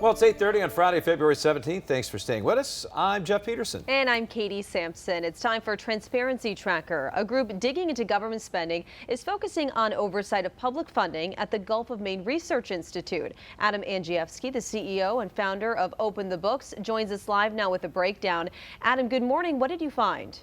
Well, it's 8:30 on Friday, February 17th. Thanks for staying with us. I'm Jeff Peterson. And I'm Katie Sampson. It's time for Transparency Tracker. A group digging into government spending is focusing on oversight of public funding at the Gulf of Maine Research Institute. Adam Andrzejewski, the CEO and founder of Open the Books, joins us live now with a breakdown. Adam, good morning. What did you find?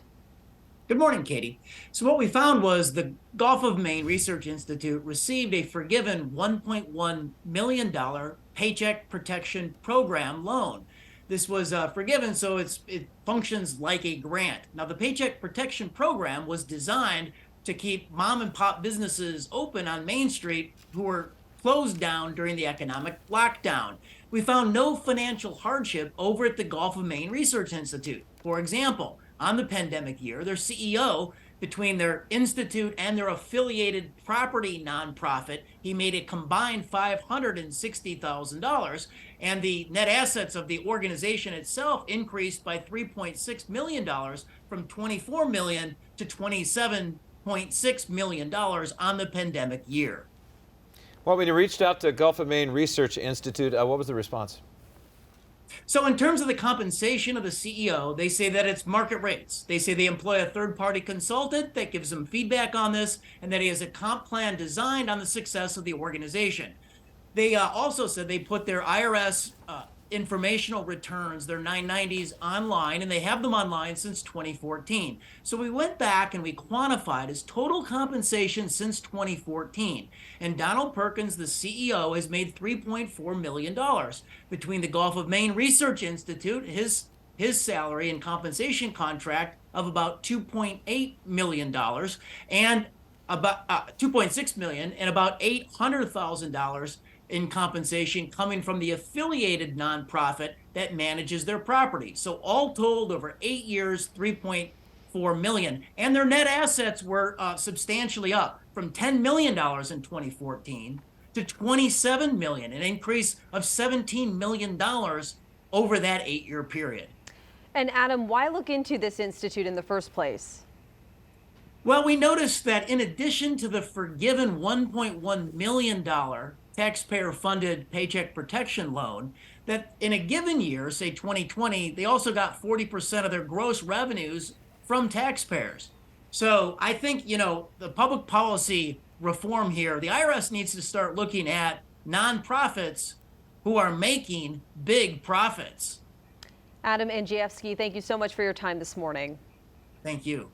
Good morning, Katie. So what we found was the Gulf of Maine Research Institute received a forgiven $1.1 million Paycheck Protection Program loan. This was forgiven, so it functions like a grant. Now, the Paycheck Protection Program was designed to keep mom and pop businesses open on Main Street who were closed down during the economic lockdown. We found no financial hardship over at the Gulf of Maine Research Institute. For example, on the pandemic year, their CEO, between their institute and their affiliated property nonprofit, he made a combined $560,000, and the net assets of the organization itself increased by $3.6 million from $24 million to $27.6 million on the pandemic year. Well, when you reached out to Gulf of Maine Research Institute, what was the response? So in terms of the compensation of the CEO, they say that it's market rates. They say they employ a third-party consultant that gives them feedback on this, and that he has a comp plan designed on the success of the organization. They also said they put their IRS informational returns, their 990s, online, and they have them online since 2014. So we went back and we quantified his total compensation since 2014. And Donald Perkins, the CEO, has made $3.4 million. Between the Gulf of Maine Research Institute, his salary and compensation contract of about $2.8 million, and about $2.6 million, and about $800,000 in compensation coming from the affiliated nonprofit that manages their property. So all told, over 8 years, $3.4 million. And their net assets were substantially up from $10 million in 2014 to $27 million, an increase of $17 million over that 8-year period. And Adam, why look into this institute in the first place? Well, we noticed that in addition to the forgiven $1.1 million taxpayer-funded Paycheck Protection loan, that in a given year, say 2020, they also got 40% of their gross revenues from taxpayers. So I think, the public policy reform here, the IRS needs to start looking at nonprofits who are making big profits. Adam Andrzejewski, thank you so much for your time this morning. Thank you.